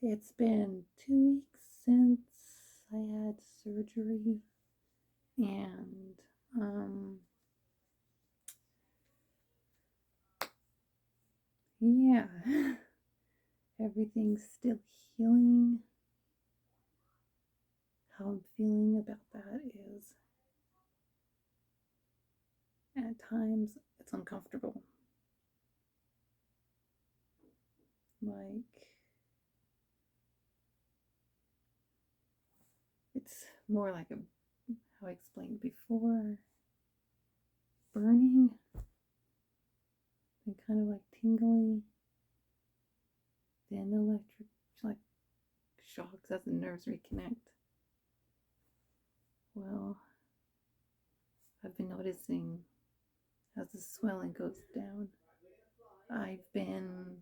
It's been 2 weeks since I had surgery, and um, yeah, everything's still healing. How I'm feeling about that is at times it's uncomfortable. Like, it's more like how I explained before, burning and kind of like tingly, then electric, like shocks as the nerves reconnect. Well, I've been noticing as the swelling goes down, I've been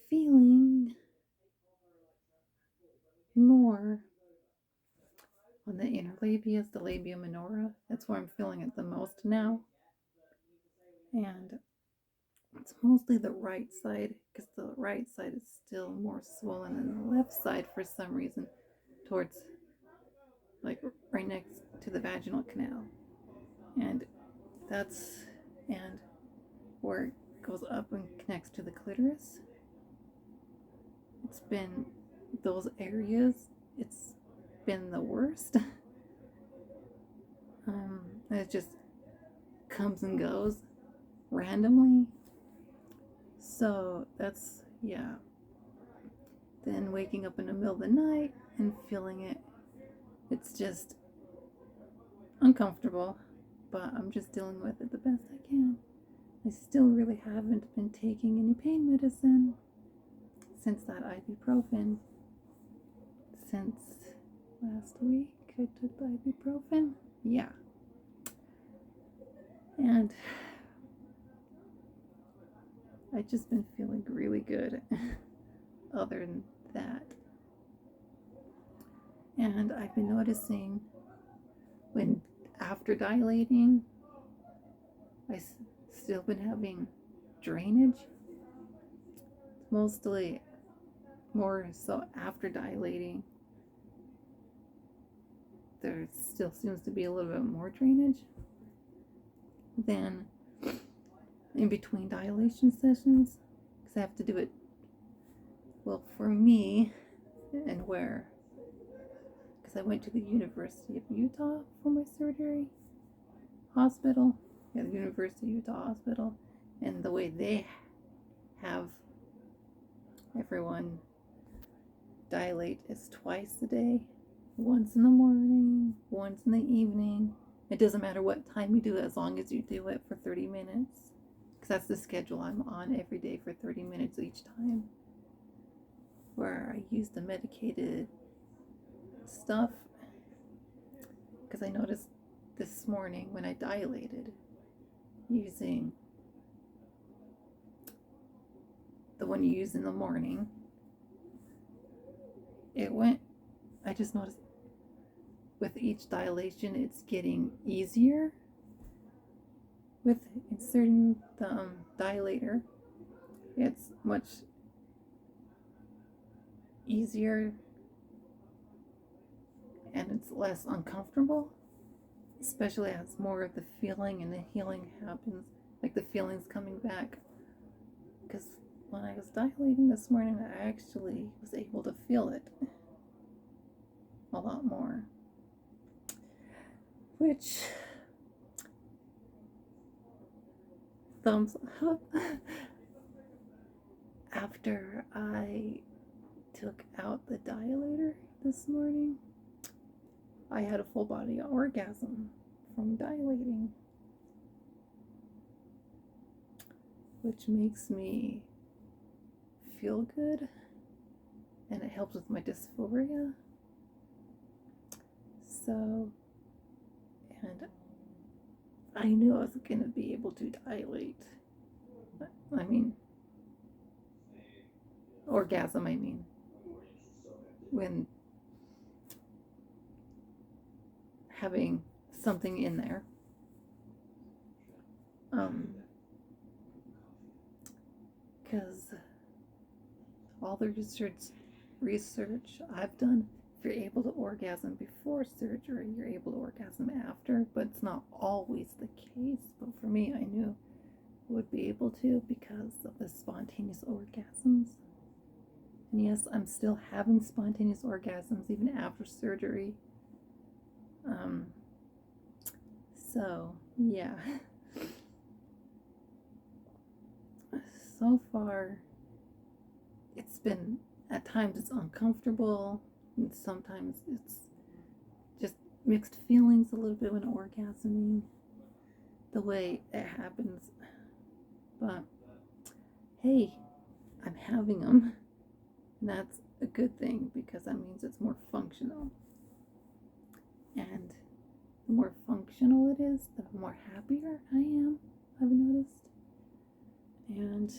feeling more on the inner labias, the labia minora. That's where I'm feeling it the most now. And it's mostly the right side because the right side is still more swollen than the left side for some reason, towards like right next to the vaginal canal. And that's and where it goes up and connects to the clitoris. It's been those areas, it's been the worst. It just comes and goes randomly. So that's, yeah. Then waking up in the middle of the night and feeling it, it's just uncomfortable, but I'm just dealing with it the best I can. I still really haven't been taking any pain medicine since that ibuprofen. Since last week, I took the ibuprofen. Yeah. And I've just been feeling really good other than that. And I've been noticing when after dilating, I still been having drainage. It's mostly more so after dilating. There still seems to be a little bit more drainage than in between dilation sessions, because I have to do it, well, for me, and where, because I went to the University of Utah for my surgery hospital. Yeah, the University of Utah hospital, and the way they have everyone dilate is twice a day, once in the morning, once in the evening. It doesn't matter what time you do it, as long as you do it for 30 minutes, because that's the schedule I'm on every day for 30 minutes each time, where I use the medicated stuff. Because I noticed this morning when I dilated using the one you use in the morning, I just noticed with each dilation it's getting easier with inserting the dilator. It's much easier and it's less uncomfortable, especially as more of the feeling and the healing happens, like the feelings coming back. Because when I was dilating this morning, I actually was able to feel it a lot more, which, thumbs up. After I took out the dilator this morning, I had a full body orgasm from dilating, which makes me feel good, and it helps with my dysphoria. So, and I knew I was going to be able to dilate. I mean, orgasm, when having something in there. Because all the research I've done, if you're able to orgasm before surgery, you're able to orgasm after, but it's not always the case. But for me, I knew I would be able to because of the spontaneous orgasms. And yes, I'm still having spontaneous orgasms even after surgery. So, yeah. So far, it's been, at times it's uncomfortable, and sometimes it's just mixed feelings a little bit when orgasming, the way it happens. But hey, I'm having them, and that's a good thing because that means it's more functional. And the more functional it is, the more happier I am, I've noticed. And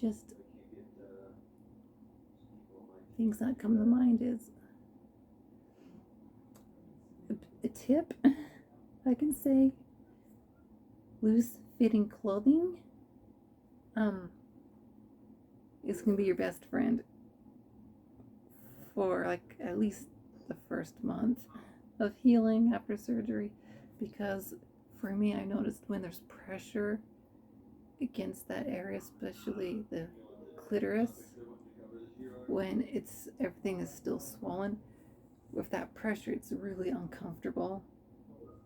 just things that come to mind is a tip I can say: loose fitting clothing is going to be your best friend for like at least the first month of healing after surgery, because for me, I noticed when there's pressure against that area, especially the clitoris, when everything is still swollen, with that pressure, it's really uncomfortable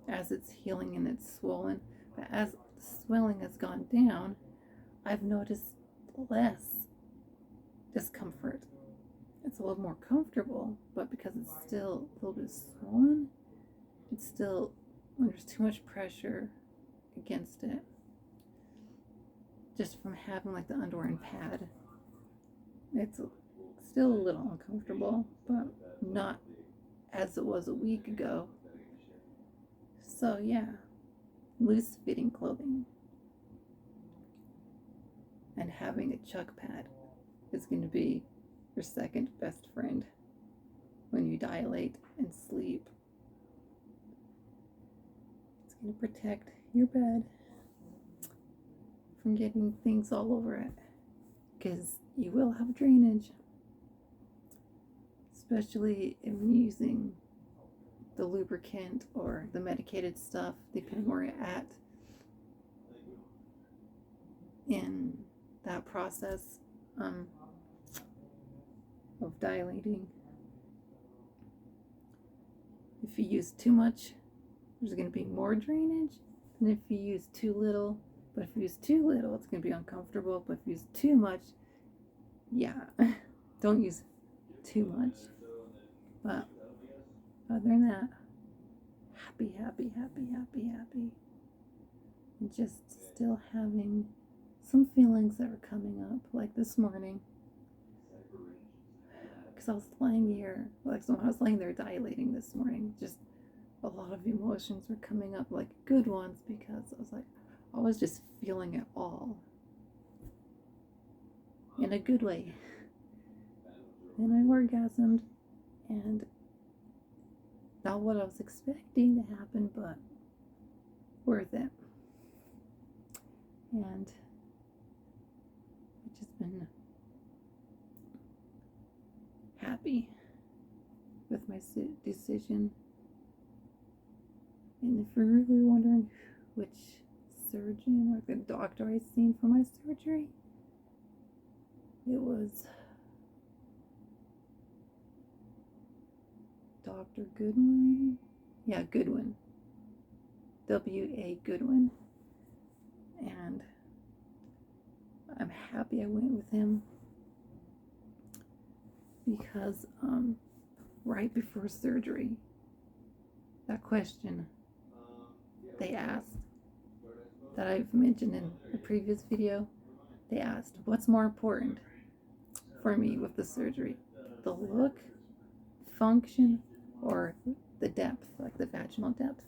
as it's healing and it's swollen. But as the swelling has gone down, I've noticed less discomfort. It's a little more comfortable, but because it's still a little bit swollen, it's still, when there's too much pressure against it, just from having like the underwear and pad, it's still a little uncomfortable, but not as it was a week ago. So yeah, loose fitting clothing and having a chuck pad is going to be your second best friend when you dilate and sleep. It's going to protect your bed from getting things all over it, because you will have drainage, especially if you're using the lubricant or the medicated stuff, depending where you're at in that process of dilating. If you use too much, there's going to be more drainage than if you use too little. But if you use too little, it's going to be uncomfortable. But if you use too much, yeah, don't use too much. But other than that, happy. And just still having some feelings that were coming up, like this morning. Because I was laying here, like so when I was laying there dilating this morning, just a lot of emotions were coming up, like good ones, because I was just feeling it all in a good way. And I orgasmed, and not what I was expecting to happen, but worth it. And I've just been happy with my decision. And if you're really wondering which surgeon or the doctor I seen for my surgery, it was Dr. Goodwin. Yeah, Goodwin. W.A. Goodwin. And I'm happy I went with him because right before surgery, that question they asked that I've mentioned in a previous video, they asked, what's more important for me with the surgery? The look, function, or the depth, like the vaginal depth?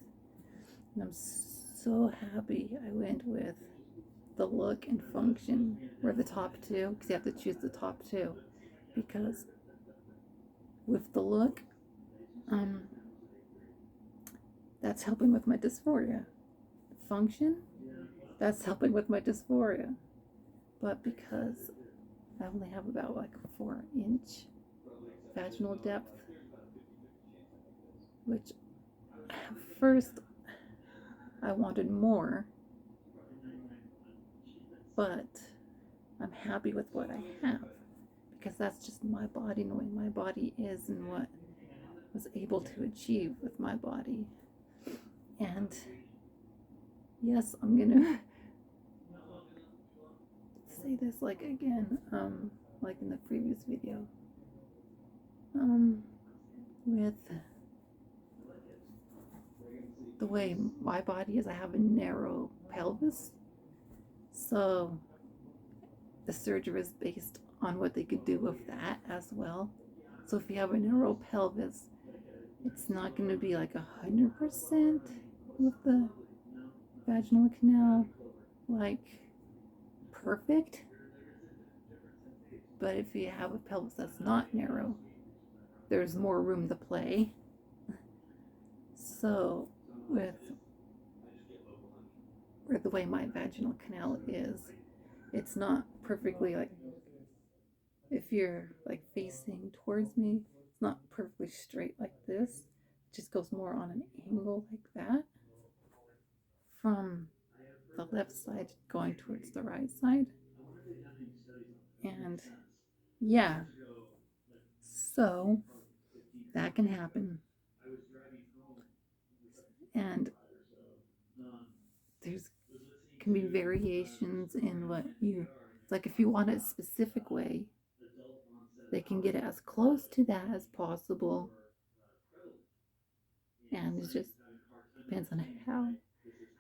And I'm so happy I went with the look and function were the top two, because you have to choose the top two. Because with the look, that's helping with my dysphoria. Function, that's helping with my dysphoria. but because I only have about like 4-inch vaginal depth, which at first I wanted more, but I'm happy with what I have because that's just my body, the way my body is, and what I was able to achieve with my body. And yes, I'm gonna say this like again, like in the previous video, with the way my body is, I have a narrow pelvis, so the surgery is based on what they could do with that as well. So if you have a narrow pelvis, it's not going to be like 100% with the vaginal canal, like perfect. But if you have a pelvis that's not narrow, there's more room to play. So with the way my vaginal canal is, it's not perfectly like, if you're like facing towards me, it's not perfectly straight like this. It just goes more on an angle like that from the left side going towards the right side. And yeah, so that can happen. And there's can be variations in what you, it's like if you want it a specific way, they can get as close to that as possible. And it just depends on how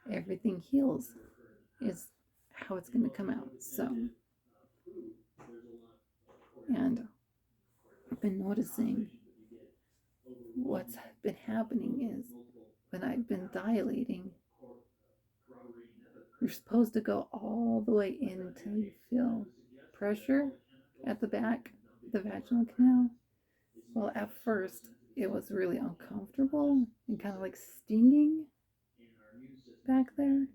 everything heals, is how it's going to come out. So, and I've been noticing what's been happening is when I've been dilating, you're supposed to go all the way in until you feel pressure at the back, the vaginal canal. Well, at first, it was really uncomfortable and kind of like stinging back there.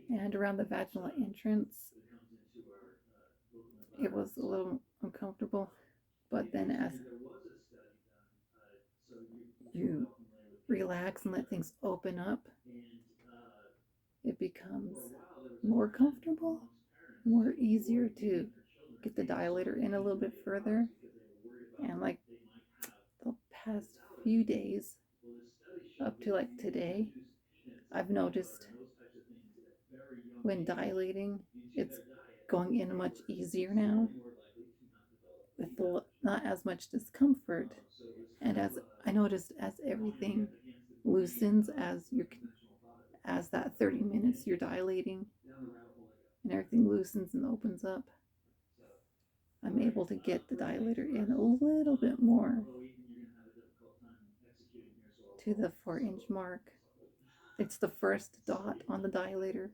And around the vaginal entrance, it was a little uncomfortable. But then as you relax and let things open up, it becomes more comfortable, more easier to get the dilator in a little bit further. And like the past few days, up to like today, I've noticed when dilating, it's going in much easier now with not as much discomfort. And as I noticed, as everything loosens, as that 30 minutes you're dilating and everything loosens and opens up, I'm able to get the dilator in a little bit more to the 4-inch mark. It's the first dot on the dilator.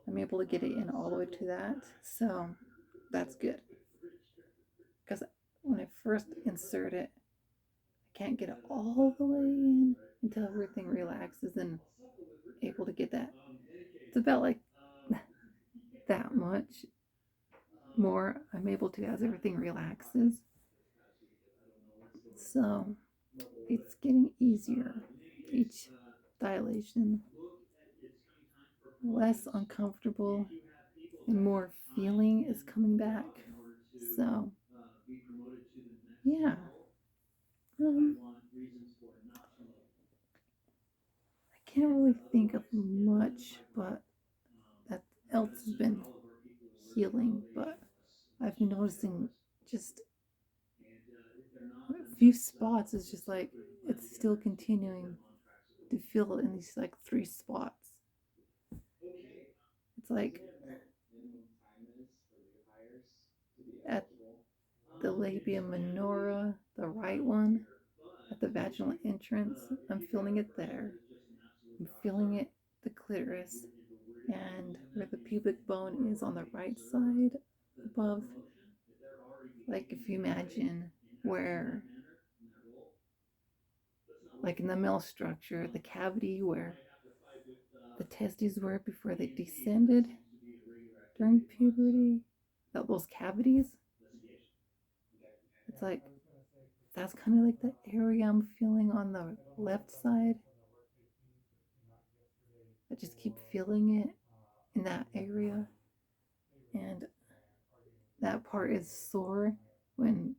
I'm able to get it in all the way to that. So that's good. Because when I first insert it, I can't get it all the way in until everything relaxes and able to get that. It's about like that much more I'm able to as everything relaxes. So it's getting easier each dilation, less uncomfortable, and more feeling is coming back. So yeah, I can't really think of much, but that else has been healing. But I've been noticing just a few spots is just like it's still continuing to feel in these like 3 spots. It's like at the labia minora, the right one, at the vaginal entrance, I'm feeling it there. I'm feeling it, the clitoris, and where the pubic bone is on the right side above. Like if you imagine where, like in the male structure, the cavity where the testes were before they descended, during puberty, those cavities. It's like that's kind of like the area I'm feeling on the left side. I just keep feeling it in that area, and that part is sore when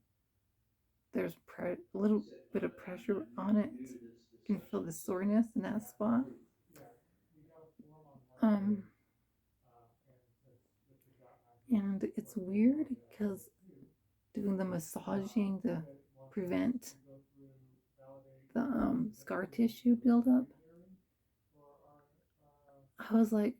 there's a little bit of pressure on it. You can feel the soreness in that spot. Um, and it's weird because doing the massaging to prevent the scar tissue buildup, I was like,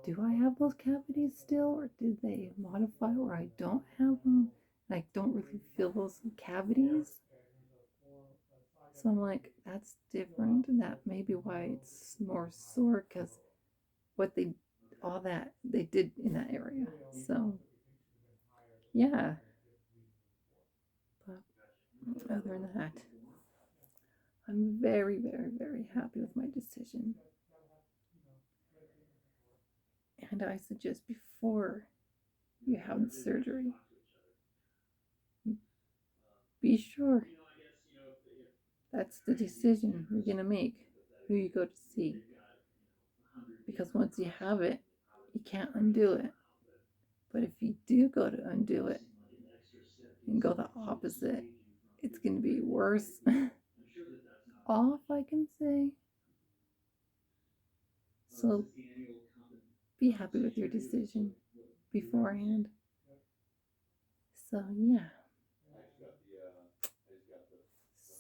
do I have those cavities still, or did they modify where I don't have them? I don't really feel those cavities. So I'm like, that's different, and that may be why it's more sore because what they all that they did in that area. So yeah, but other than that, I'm very, very, very happy with my decision. And I suggest before you have the surgery, be sure that's the decision you're going to make, who you go to see. Because once you have it, you can't undo it. But if you do go to undo it and go the opposite, it's going to be worse off, I can say. So be happy with your decision beforehand. So, yeah.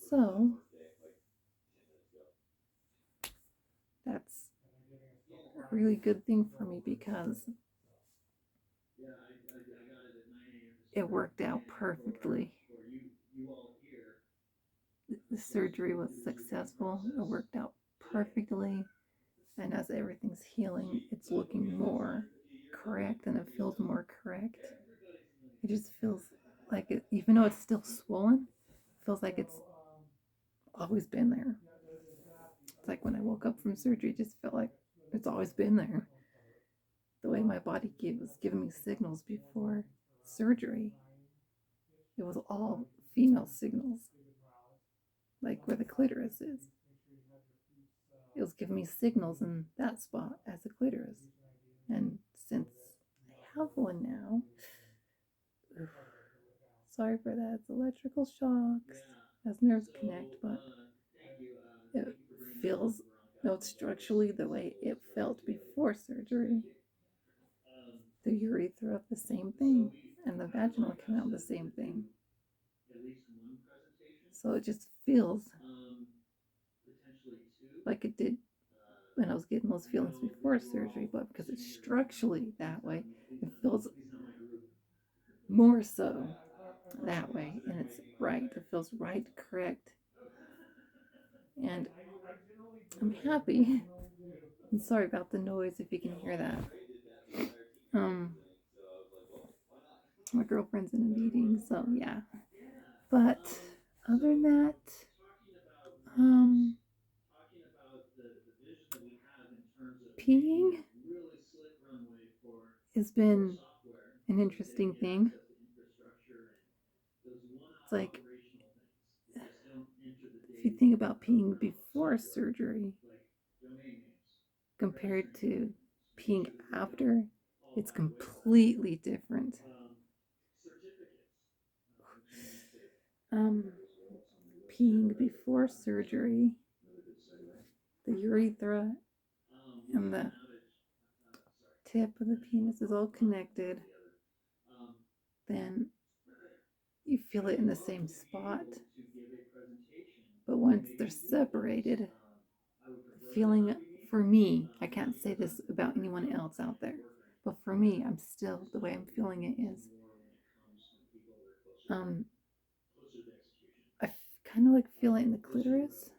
So, that's a really good thing for me because it worked out perfectly. The surgery was successful. It worked out perfectly. And as everything's healing, it's looking more correct and it feels more correct. It just feels like it, even though it's still swollen, it feels like it's always been there. It's like when I woke up from surgery, it just felt like it's always been there. The way my body was giving me signals before surgery, it was all female signals, like where the clitoris is. It was giving me signals in that spot as a clitoris. And since I have one now, sorry for that, it's electrical shocks as nerves connect, but it feels not structurally the way it felt before surgery. The urethra, the same thing, and the vaginal canal, the same thing. So it just feels like it did when I was getting those feelings before surgery, but because it's structurally that way, it feels more so that way, and it's right. It feels right, correct, and I'm happy. I'm sorry about the noise if you can hear that. Um, my girlfriend's in a meeting, so yeah. But other than that, um, peeing has been an interesting thing. It's like if you think about peeing before surgery compared to peeing after, it's completely different. Um, Peeing before surgery, the urethra and the tip of the penis is all connected. Then you feel it in the same spot. But once they're separated, feeling for me, I can't say this about anyone else out there, but for me, I'm still the way I'm feeling it is. Um, I kind of like feel it in the clitoris.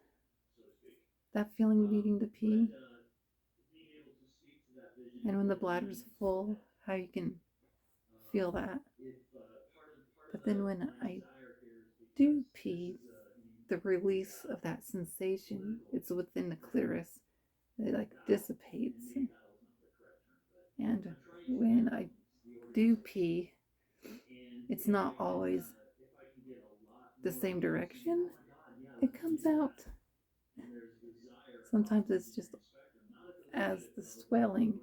That feeling of needing to pee, and when the bladder's full, how you can feel that. But then when I do pee, the release of that sensation, it's within the clitoris. It like dissipates, And when I do pee, it's not always the same direction it comes out. Sometimes it's just as the swelling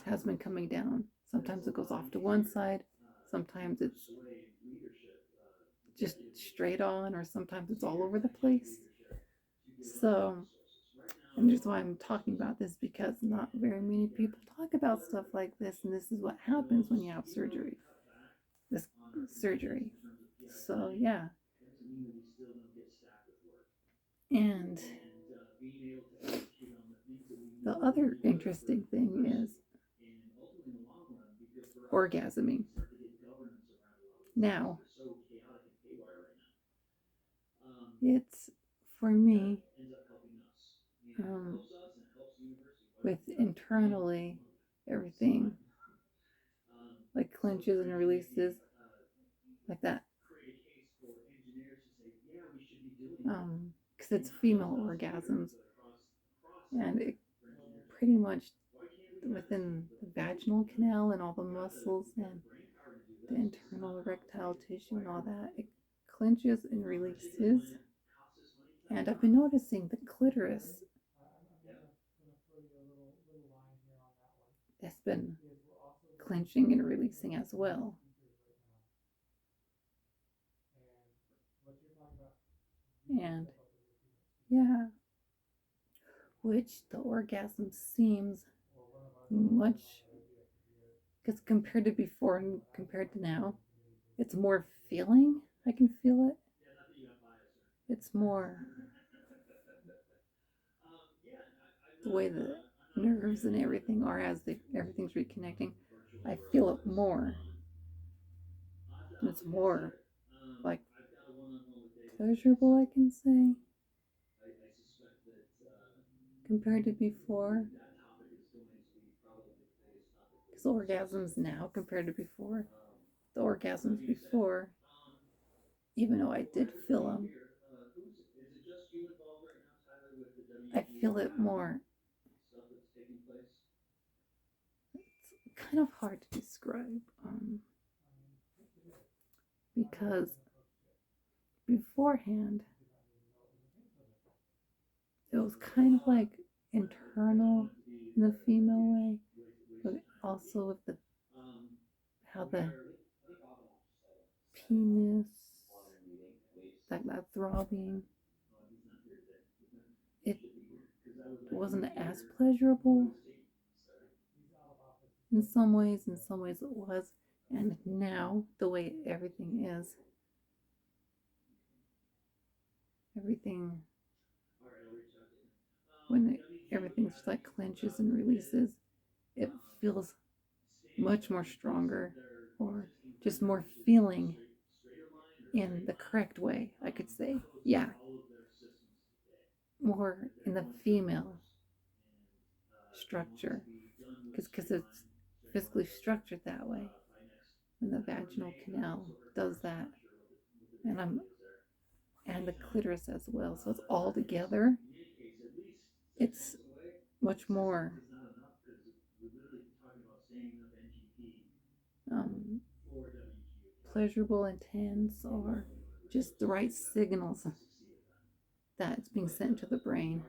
has been coming down. Sometimes it goes off to one side, sometimes it's just straight on, or sometimes it's all over the place. So, and that's why I'm talking about this, because not very many people talk about stuff like this, and this is what happens when you have surgery. This surgery. So, yeah. And the other interesting thing is orgasming. Now, it's for me, um, with internally everything like clenches and releases like that, because it's female orgasms, and it pretty much within the vaginal canal and all the muscles and the internal erectile tissue and all that, it clenches and releases. And I've been noticing the clitoris has been clenching and releasing as well. And yeah, which the orgasm seems much, because compared to before and compared to now, it's more feeling. I can feel it. It's more the way the nerves and everything are as everything's reconnecting. I feel it more. It's more like pleasurable, I can say, compared to before. Because orgasms now compared to before, the orgasms before, even though I did feel them, I feel it more. It's kind of hard to describe, because beforehand it was kind of like internal in the female way, but also with the how the penis, like that throbbing, it wasn't as pleasurable in some ways. In some ways it was. And now the way everything is, everything, when everything just like clenches and releases, it feels much more stronger, or just more feeling in the correct way, I could say. Yeah, more in the female structure, because it's physically structured that way when the vaginal canal does that. And the clitoris as well, so it's all together. It's much more um, pleasurable, intense, or just the right signals that's being sent to the brain,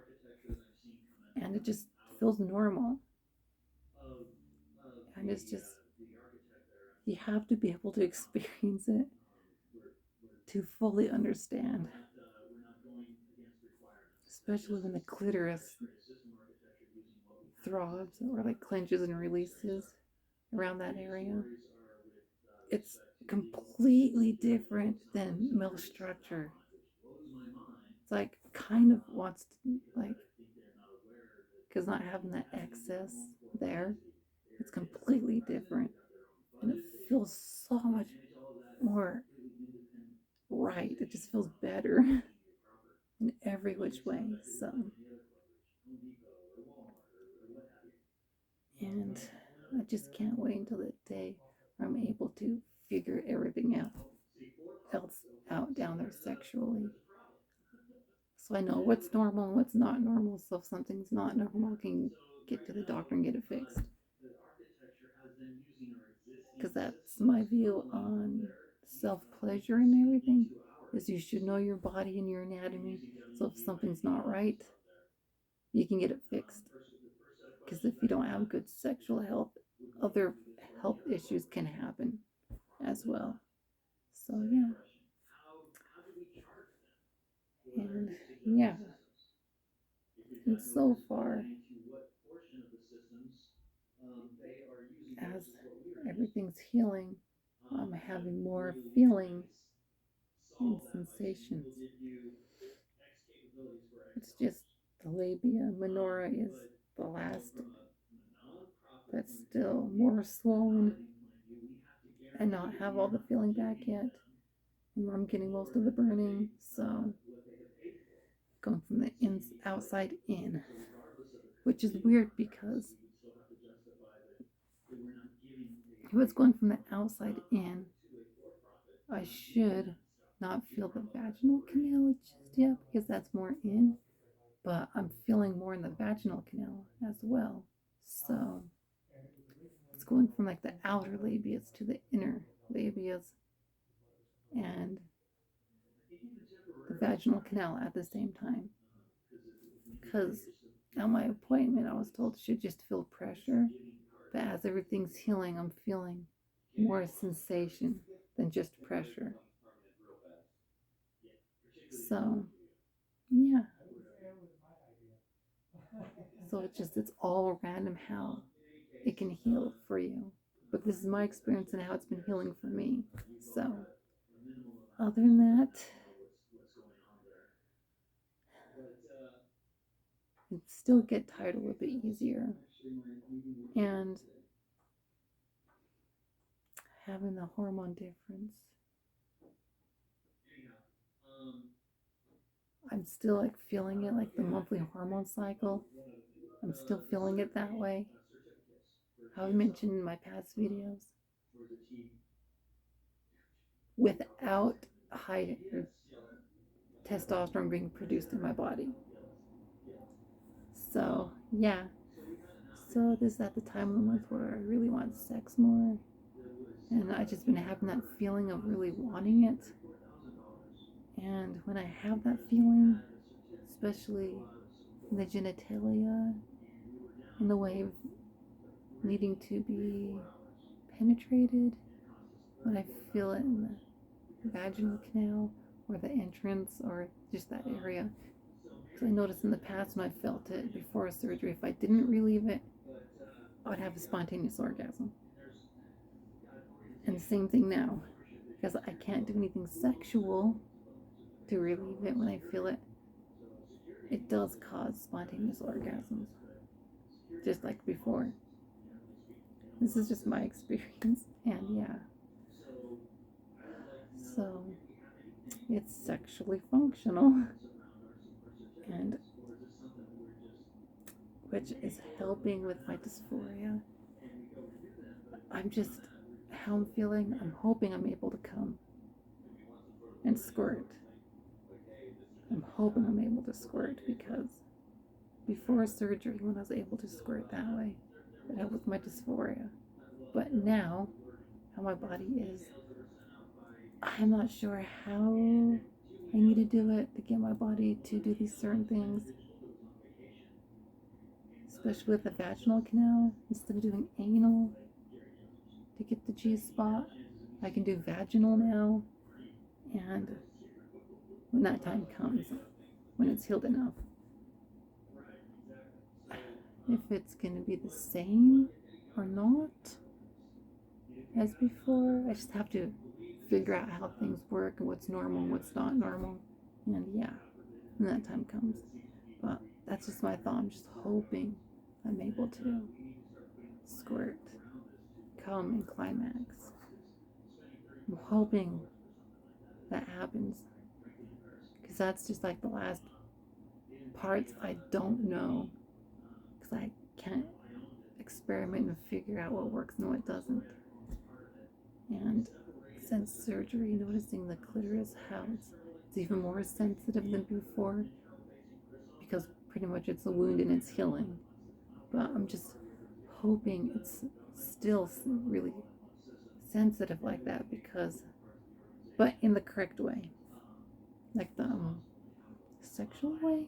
and it just feels normal. And it's just, you have to be able to experience it to fully understand, especially when the clitoris throbs or like clenches and releases around that area. It's completely different than male structure. It's like kind of wants to, like, because not having that excess there, it's completely different, and it feels so much more right. It just feels better in every which way. So, and I just can't wait until the day where I'm able to figure everything else out down there sexually. So I know what's normal and what's not normal. So if something's not normal, I can get to the doctor and get it fixed. my view on self-pleasure and everything is you should know your body and your anatomy. So if something's not right, you can get it fixed. Because if you don't have good sexual health, other health issues can happen as well. So yeah. And yeah. And so far, as everything's healing, I'm having more feeling and sensations. It's just the labia minora is the last that's still more swollen and not have all the feeling back yet. And I'm getting most of the burning, so going from the outside in, which is weird because if it's going from the outside in, I should not feel the vaginal canal just yet because that's more in, but I'm feeling more in the vaginal canal as well. So it's going from like the outer labias to the inner labias and the vaginal canal at the same time. Because at my appointment, I was told I should just feel pressure, but as everything's healing, I'm feeling more sensation than just pressure. So, yeah. So it's all random how it can heal for you. But this is my experience and how it's been healing for me. So, other than that, it still get tired a little bit easier. And having the hormone difference, I'm still like feeling it like the monthly hormone cycle. I'm still feeling it that way. How I mentioned in my past videos. Without high testosterone being produced in my body. So, yeah. So, this is at the time of the month where I really want sex more. And I just been having that feeling of really wanting it. And when I have that feeling, especially in the genitalia, in the way of needing to be penetrated, when I feel it in the vaginal canal or the entrance or just that area. Because I noticed in the past when I felt it before surgery, if I didn't relieve it, I would have a spontaneous orgasm. And the same thing now, because I can't do anything sexual to relieve it when I feel it. It does cause spontaneous orgasms, just like before. This is just my experience, and yeah. So, it's sexually functional, and which is helping with my dysphoria. I'm just, how I'm feeling, I'm hoping I'm able to come and squirt. I'm hoping I'm able to squirt because before surgery, when I was able to squirt that way, it helped with my dysphoria. But now, how my body is, I'm not sure how I need to do it to get my body to do these certain things, especially with the vaginal canal. Instead of doing anal to get the G spot, I can do vaginal now. And when that time comes, when it's healed enough, if it's going to be the same or not as before, I just have to figure out how things work and what's normal and what's not normal. And yeah, when that time comes. But that's just my thought. I'm just hoping I'm able to squirt, come, and climax. I'm hoping that happens because that's just like the last parts I don't know because I can't experiment and figure out what works and what doesn't. And since surgery, noticing the clitoris, how it's even more sensitive than before because pretty much it's a wound and it's healing. But I'm just hoping it's still really sensitive like that because, but in the correct way, like the sexual way,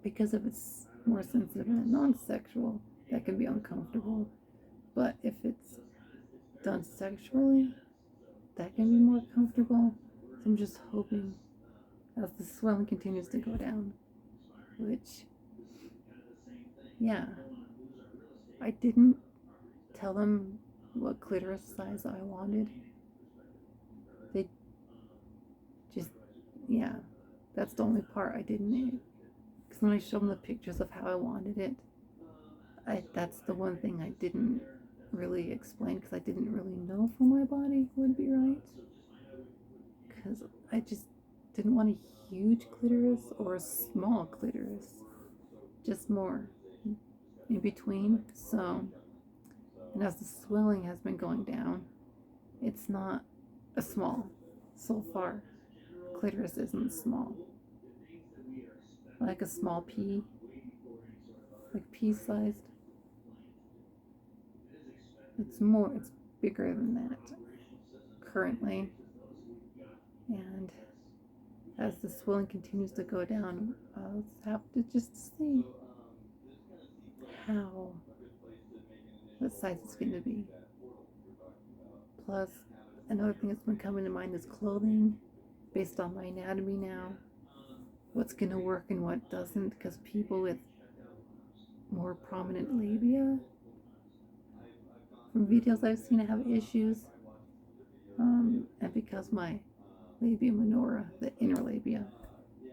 because if it's more sensitive and non-sexual, that can be uncomfortable. But if it's done sexually, that can be more comfortable. So I'm just hoping as the swelling continues to go down, which, yeah, I didn't tell them what clitoris size I wanted. They just, yeah, that's the only part I didn't, because when I showed them the pictures of how I wanted it, that's the one thing I didn't really explain because I didn't really know for my body would be right. Because I just didn't want a huge clitoris or a small clitoris, just more in between. So, and as the swelling has been going down, it's not a small. So far, clitoris isn't small. Like a small pea, like pea sized. It's bigger than that currently. And as the swelling continues to go down, I'll have to just see how, what size it's going to be. Plus, another thing that's been coming to mind is clothing, based on my anatomy now. What's going to work and what doesn't, because people with more prominent labia, from videos I've seen, have issues. And because my labia minora, the inner labia,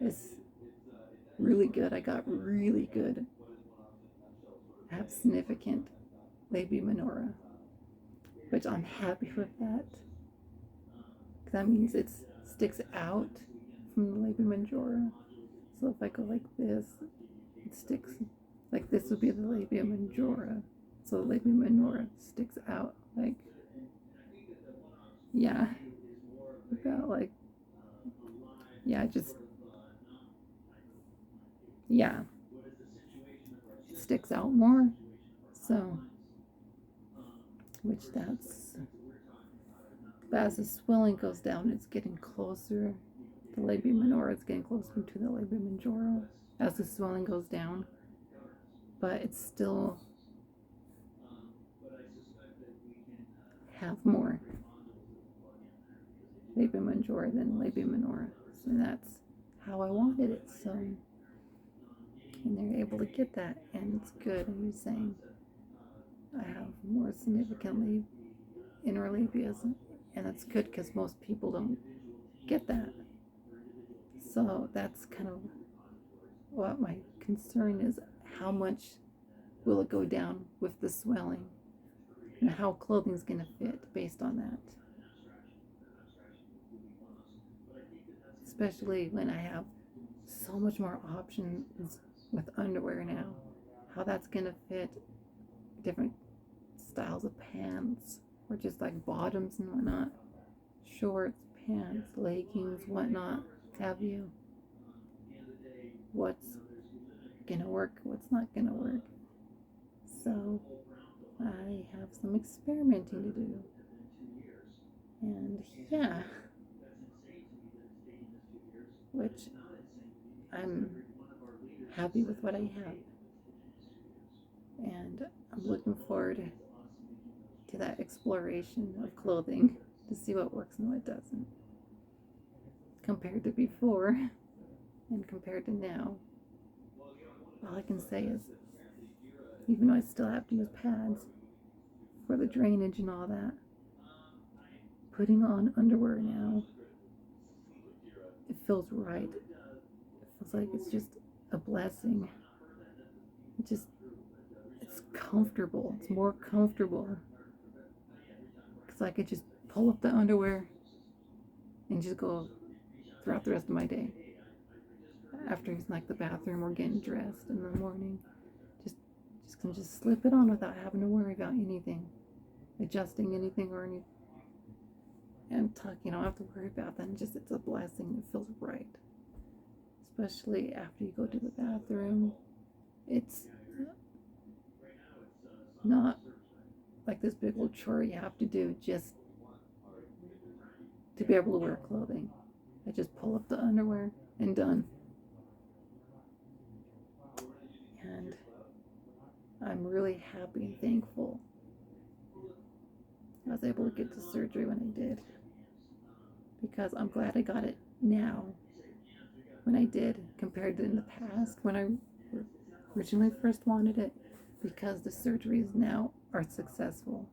is really good, I got really good. I have significant labia minora, which I'm happy with that. That means it sticks out from the labia majora. So if I go like this, it sticks, like this would be the labia majora. So the labia minora sticks out like, yeah, about like, yeah, just, yeah, it sticks out more. So, which that's, but as the swelling goes down, it's getting closer. The labia minora is getting closer to the labia majora as the swelling goes down. But it's still have more labia majora than labia minora. So that's how I wanted it. So, and they're able to get that, and it's good. And you're saying I have more significantly inner labias, and that's good because most people don't get that. So that's kind of what my concern is. How much will it go down with the swelling, and how clothing's going to fit based on that? Especially when I have so much more options with underwear now. How that's going to fit different styles of pants, or just like bottoms and whatnot, shorts, pants, leggings, whatnot, have you. What's gonna work, what's not gonna work. So I have some experimenting to do. And yeah, which I'm happy with what I have. And I'm looking forward to that exploration of clothing to see what works and what doesn't. Compared to before and compared to now, all I can say is, even though I still have to use pads for the drainage and all that, putting on underwear now, it feels right. It feels like it's just a blessing. It's comfortable. It's more comfortable. Because I could just pull up the underwear and just go throughout the rest of my day. After using like the bathroom or getting dressed in the morning, just can just slip it on without having to worry about anything, adjusting anything or anything. And I don't have to worry about that. And just, it's a blessing. It feels right. Especially after you go to the bathroom. It's not like this big old chore you have to do just to be able to wear clothing. I just pull up the underwear and done. And I'm really happy and thankful I was able to get the surgery when I did, because I'm glad I got it now when I did compared to in the past when I originally first wanted it, because the surgeries now are successful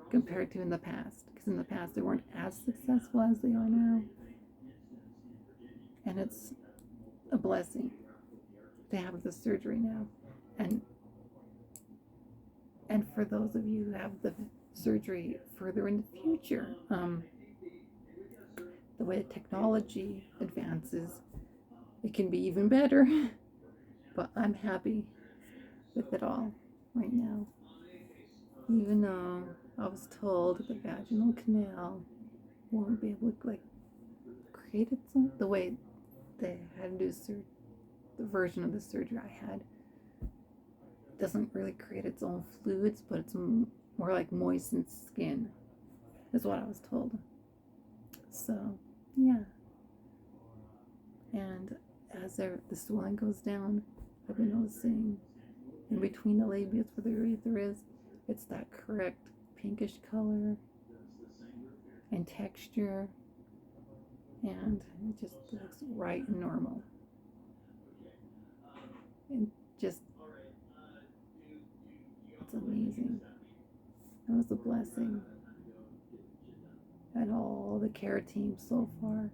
compared to in the past, because in the past they weren't as successful as they are now. And it's a blessing to have the surgery now. And for those of you who have the surgery further in the future, the way technology advances, it can be even better. But I'm happy with it all right now. Even though I was told the vaginal canal won't be able to create its own, the way they had to do the version of the surgery I had doesn't really create its own fluids, but it's more like moistened skin, is what I was told. So, yeah. And as the swelling goes down, I've been noticing in between the labias where the urethra is, it's that correct pinkish color and texture, and it just looks right and normal. And just, it's amazing. It was a blessing. And all the care team so far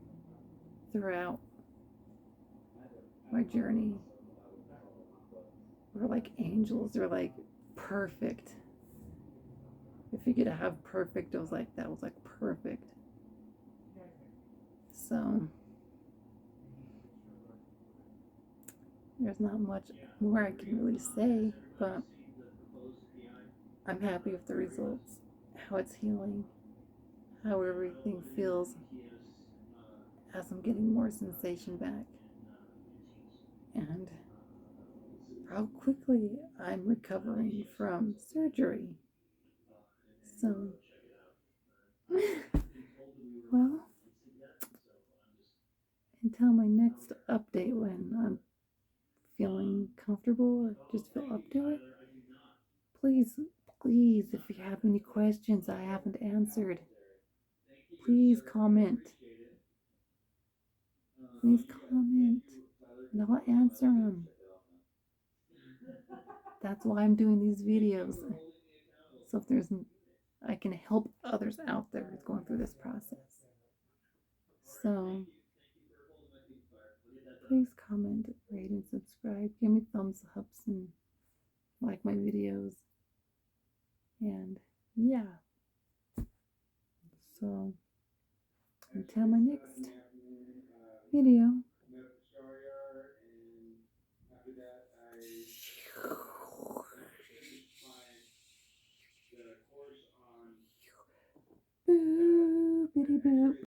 throughout my journey were like angels. They're like perfect. If you could have perfect, it was like, that was like perfect. So there's not much more I can really say, but I'm happy with the results, how it's healing, how everything feels as I'm getting more sensation back, and how quickly I'm recovering from surgery. So, well, until my next update when I'm feeling comfortable or just feel up to it, please, if you have any questions I haven't answered, please comment. Please comment, and I'll answer them. That's why I'm doing these videos. So if I can help others out there who's going through this process. So please comment, rate, and subscribe. Give me thumbs ups and like my videos. And yeah. So until my next video. Boo, bitty boop.